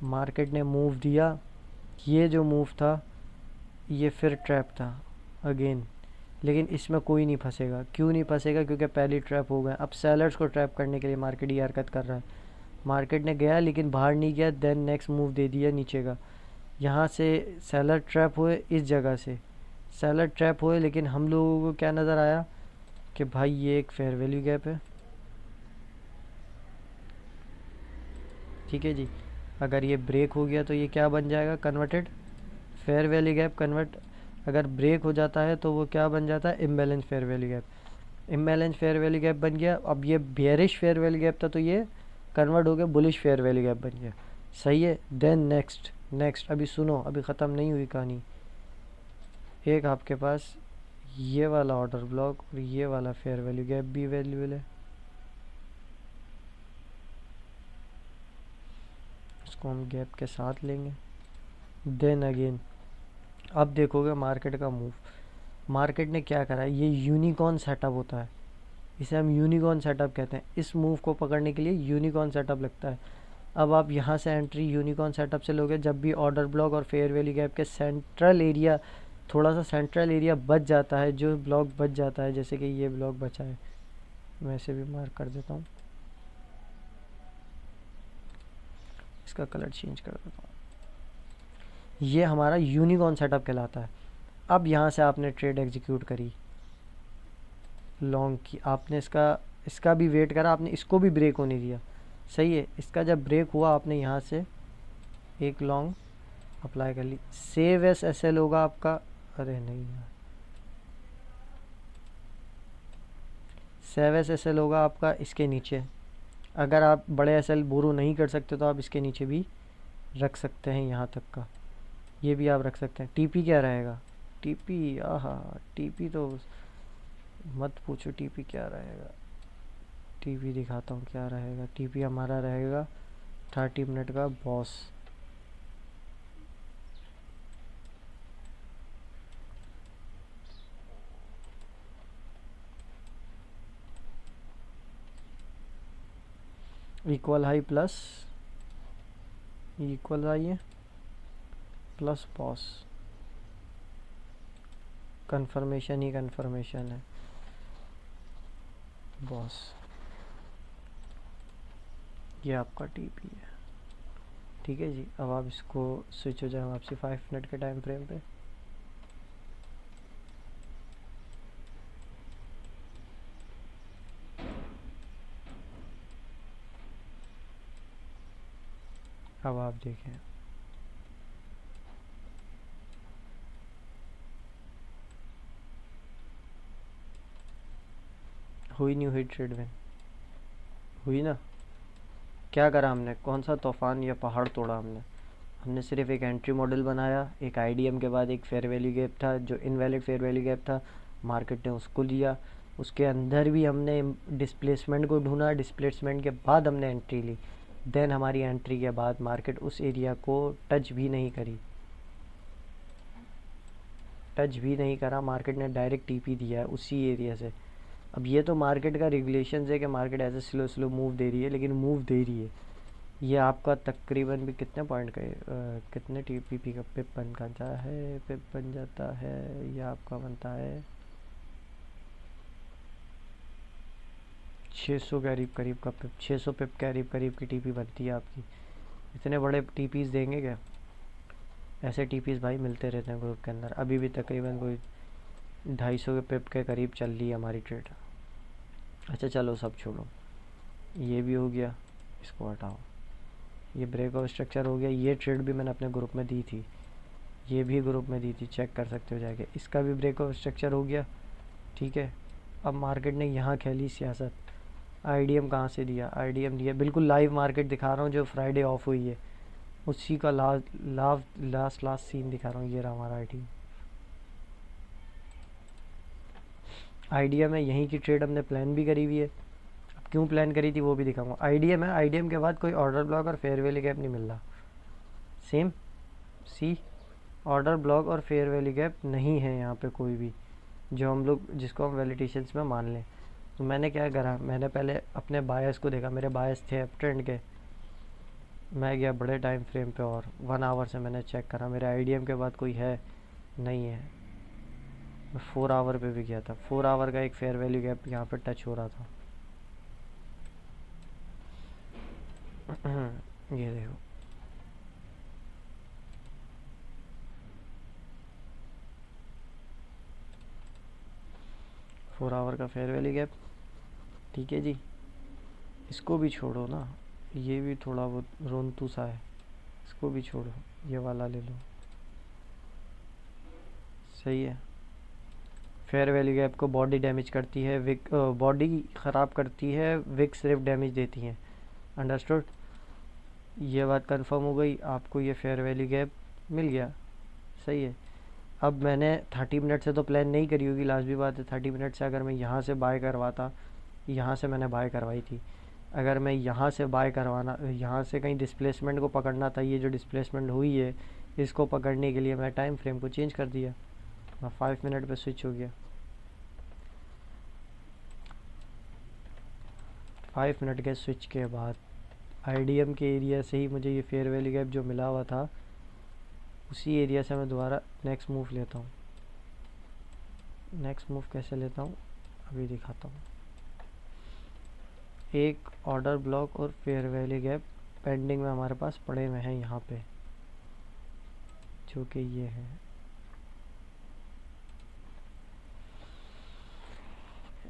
मार्केट ने मूव दिया, ये जो मूव था ये फिर ट्रैप था अगेन, लेकिन इसमें कोई नहीं फंसेगा। क्यों नहीं फंसेगा? क्योंकि पहली ट्रैप हो गया। अब सेलर्स को ट्रैप करने के लिए मार्केट ये हरकत कर रहा है। मार्केट ने गया लेकिन बाहर नहीं गया, देन नेक्स्ट मूव दे दिया नीचे का। यहाँ से सेलर ट्रैप हुए, इस जगह से सेलर ट्रैप हुए, लेकिन हम लोगों को क्या नज़र आया कि भाई ये एक फेयर वैल्यू गैप है। ठीक है जी, अगर ये ब्रेक हो गया तो ये क्या बन जाएगा? Converted fair value gap convert. अगर ब्रेक हो जाता है तो वो क्या बन जाता है? Imbalance fair value gap. Imbalance fair value gap बन गया। अब ये बेयरिश फेयर वैल्यू गैप था तो ये कन्वर्ट हो गया बुलिश फेयर वैल्यू गैप बन गया। सही है। देन नेक्स्ट अभी सुनो, अभी ख़त्म नहीं हुई कहानी। एक आपके पास ये वाला ऑर्डर ब्लॉक और ये वाला फेयर वैल्यू गैप भी अवेलेबल है। इसको हम गैप के साथ लेंगे। देन अगेन अब देखोगे मार्केट का मूव। मार्केट ने क्या करा है? ये यूनिकॉर्न सेटअप होता है, इसे हम यूनिकॉर्न सेटअप कहते हैं। इस मूव को पकड़ने के लिए यूनिकॉर्न सेटअप लगता है। अब आप यहाँ से एंट्री यूनिकॉर्न सेटअप से लोगे जब भी ऑर्डर ब्लॉक और फेयर वैल्यू गैप के सेंट्रल एरिया, थोड़ा सा सेंट्रल एरिया बच जाता है, जो ब्लॉक बच जाता है, जैसे कि ये ब्लॉक बचा है, मैं इसे भी मार्क कर देता हूँ, इसका कलर चेंज कर देता हूँ। ये हमारा यूनिकॉर्न सेटअप कहलाता है। अब यहाँ से आपने ट्रेड एग्जीक्यूट करी लॉन्ग की, आपने इसका भी वेट करा, आपने इसको भी ब्रेक होने दिया। सही है। इसका जब ब्रेक हुआ आपने यहाँ से एक लॉन्ग अप्लाई कर ली। सेव एस एस एल होगा आपका, अरे नहीं यार, सेव एस एस एल होगा आपका इसके नीचे। अगर आप बड़े एस एल बोरो नहीं कर सकते तो आप इसके नीचे भी रख सकते हैं, यहाँ तक का ये भी आप रख सकते हैं। टीपी क्या रहेगा? टीपी, आहा, टीपी तो मत पूछो टीपी क्या रहेगा। टीपी दिखाता हूँ क्या रहेगा। टीपी हमारा रहेगा 30 मिनट का boss. Equal high plus equal high है प्लस बॉस। कंफर्मेशन ही कंफर्मेशन है बॉस। ये आपका टीपी है। ठीक है जी। अब आप इसको स्विच हो जाए वापसी 5 मिनट के टाइम फ्रेम पे। अब आप देखें, हुई नहीं हुई ट्रेड विन? हुई ना? क्या करा हमने? कौन सा तूफान या पहाड़ तोड़ा हमने? हमने सिर्फ एक एंट्री मॉडल बनाया, एक आईडीएम के बाद एक फेयर वैल्यू गैप था जो इनवैलिड फेयर वैल्यू गैप था, मार्केट ने उसको लिया। उसके अंदर भी हमने डिस्प्लेसमेंट को ढूंढा, डिस्प्लेसमेंट के बाद हमने एंट्री ली। देन हमारी एंट्री के बाद मार्केट उस एरिया को टच भी नहीं करी, टच भी नहीं करा। मार्केट ने डायरेक्ट टीपी दिया है उसी एरिया से। अब ये तो मार्केट का रेगुलेशन है कि मार्केट ऐसे स्लो स्लो मूव दे रही है, लेकिन मूव दे रही है। ये आपका तकरीबन भी कितने पॉइंट का कितने टीपी का पिप बन जाता है? पिप बन जाता है, ये आपका बनता है 600 करीब का पिप, 600 पिप करीब की टीपी बनती है आपकी। इतने बड़े टीपीस देंगे क्या? ऐसे टीपीस भाई मिलते रहते हैं ग्रुप के अंदर। अभी भी तकरीबन कोई 250 के पिप के करीब चल रही है हमारी ट्रेड। अच्छा चलो सब छोड़ो, ये भी हो गया, इसको हटाओ। ये ब्रेक ऑफ स्ट्रक्चर हो गया। ये ट्रेड भी मैंने अपने ग्रुप में दी थी, ये भी ग्रुप में दी थी, चेक कर सकते हो जाके। इसका भी ब्रेकआउट स्ट्रक्चर हो गया, ठीक है। अब मार्केट ने यहाँ खेली सियासत। आईडीएम कहाँ से दिया? आईडीएम दिया, बिल्कुल लाइव मार्केट दिखा रहा हूँ जो फ्राइडे ऑफ हुई है, उसी का लास्ट सीन दिखा रहा हूँ। ये रहा हमारा आईडीएम है। यहीं की ट्रेड हमने प्लान भी करी हुई है। अब क्यों प्लान करी थी वो भी दिखाऊंगा। आईडीएम है, आईडीएम के बाद कोई ऑर्डर ब्लॉक और फेयर वैल्यू गैप नहीं मिल रहा। सेम सी ऑर्डर ब्लॉक और फेयर वैल्यू गैप नहीं है यहाँ पे कोई भी, जो हम लोग जिसको हम वैलिडेशंस में मान लें। तो मैंने क्या करा, मैंने पहले अपने बायस को देखा। मेरे बायस थे अप ट्रेंड के। मैं गया बड़े टाइम फ्रेम पे और 1 आवर से मैंने चेक करा, मेरे आईडीएम के बाद कोई है नहीं है। मैं 4 आवर पे भी गया था। 4 आवर का एक फेयर वैल्यू गैप यहाँ पे टच हो रहा था। ये देखो, फोर आवर का फेयर वैल्यू गैप, ठीक है जी। इसको भी छोड़ो ना, ये भी थोड़ा बहुत रोंतू सा है, इसको भी छोड़ो, ये वाला ले लो, सही है। फेयर वैल्यू गैप को बॉडी डैमेज करती है, विक बॉडी ख़राब करती है, विक सिर्फ डैमेज देती हैं। अंडरस्टूड? ये बात कंफर्म हो गई, आपको ये फेयर वैल्यू गैप मिल गया, सही है। अब मैंने 30 मिनट से तो प्लान नहीं करी होगी, लास्ट भी बात है। 30 मिनट से अगर मैं यहाँ से बाय करवाता, यहाँ से मैंने बाय करवाई थी, अगर मैं यहाँ से बाय करवाना, यहाँ से कहीं डिस्प्लेसमेंट को पकड़ना था, ये जो डिस्प्लेसमेंट हुई है इसको पकड़ने के लिए मैं टाइम फ्रेम को चेंज कर दिया, मैं 5 मिनट पे स्विच हो गया। 5 मिनट के स्विच के बाद आईडीएम के एरिया से ही मुझे ये फेयर वैल्यू गैप जो मिला हुआ था, उसी एरिया से मैं दोबारा नेक्स्ट मूव लेता हूँ। नेक्स्ट मूव कैसे लेता हूँ अभी दिखाता हूँ। एक ऑर्डर ब्लॉक और फेयर वैल्यू गैप पेंडिंग में हमारे पास पड़े हुए हैं यहाँ पे, जो कि ये है।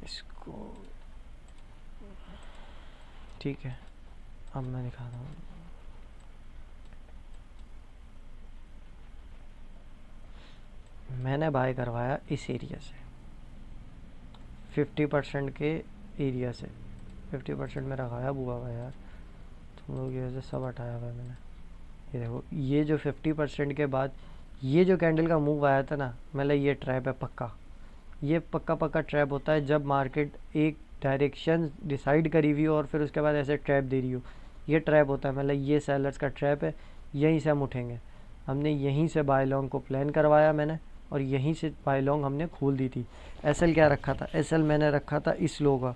इसको ठीक है, अब मैं दिखाता हूँ। मैंने बाय करवाया इस एरिया से, 50% के एरिया से। 50% मेरा गायब हुआ हुआ यार, तुम लोग ये से सब हटाया हुआ है मैंने। ये देखो, ये जो 50% के बाद ये जो कैंडल का मूव आया था ना, मतलब ये ट्रैप है पक्का। ये पक्का ट्रैप होता है जब मार्केट एक डायरेक्शन डिसाइड करी हुई हो और फिर उसके बाद ऐसे ट्रैप दे रही हो, ये ट्रैप होता है। मतलब ये सेलर्स का ट्रैप है, यहीं से हम उठेंगे। हमने यहीं से बाय लॉन्ग को प्लान करवाया मैंने, और यहीं से बाय लॉन्ग हमने खोल दी थी। एसएल क्या रखा था? एसएल मैंने रखा था इस लो का,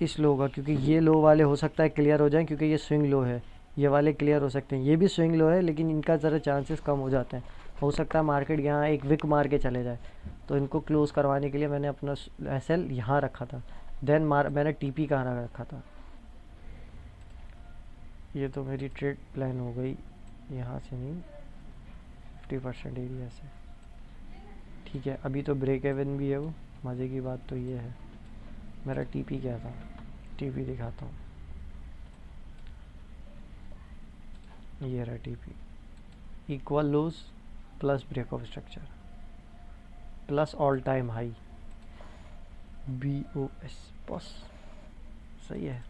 इस लो का, क्योंकि ये लो वाले हो सकता है क्लियर हो जाएं, क्योंकि ये स्विंग लो है। ये वाले क्लियर हो सकते हैं, ये भी स्विंग लो है लेकिन इनका ज़रा चांसेस कम हो जाते हैं। हो सकता है मार्केट यहाँ एक विक मार के चले जाए, तो इनको क्लोज़ करवाने के लिए मैंने अपना एसएल यहाँ रखा था। देन मैंने टीपी कहाँ रखा था। ये तो मेरी ट्रेड प्लान हो गई, यहाँ से नहीं, 50% एरिया से, ठीक है। अभी तो ब्रेक इवन भी है वो, मज़े की बात तो ये है। मेरा टीपी क्या था, टीपी दिखाता हूँ। ये रहा TP, equal lows plus break of structure plus all time high, BOS boss, सही है।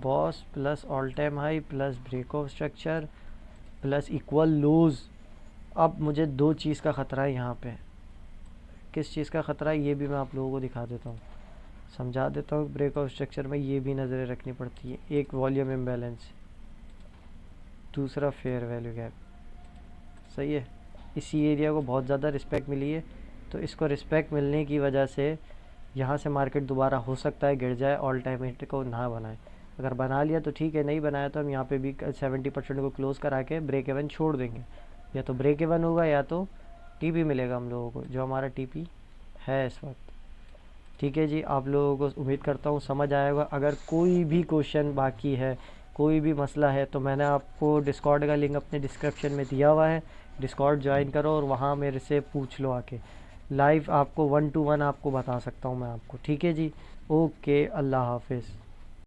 Boss plus all time high plus break of structure plus equal lows. अब मुझे दो चीज़ का ख़तरा है यहाँ पे। किस चीज़ का ख़तरा है ये भी मैं आप लोगों को दिखा देता हूँ, समझा देता हूँ। ब्रेक ऑफ स्ट्रक्चर में ये भी नज़रें रखनी पड़ती है। एक वॉल्यूम इम्बैलेंस, दूसरा फेयर वैल्यू गैप, सही है। इसी एरिया को बहुत ज़्यादा रिस्पेक्ट मिली है, तो इसको रिस्पेक्ट मिलने की वजह से यहाँ से मार्केट दोबारा हो सकता है गिर जाए, ऑल टाइम हिट को ना बनाए। अगर बना लिया तो ठीक है, नहीं बनाया तो हम यहाँ पे भी 70% को क्लोज़ करा के ब्रेक इवन छोड़ देंगे। या तो ब्रेक इवन होगा या तो टीपी मिलेगा हम लोगों को, जो हमारा टीपी है इस वक्त। ठीक है जी, आप लोगों को उम्मीद करता हूँ समझ आएगा। अगर कोई भी क्वेश्चन बाकी है, कोई भी मसला है, तो मैंने आपको डिस्कॉर्ड का लिंक अपने डिस्क्रिप्शन में दिया हुआ है। डिस्कॉर्ड ज्वाइन करो और वहाँ मेरे से पूछ लो आके। लाइव आपको 1 to 1 आपको बता सकता हूँ मैं आपको। ठीक है जी, ओके, अल्लाह हाफिज़।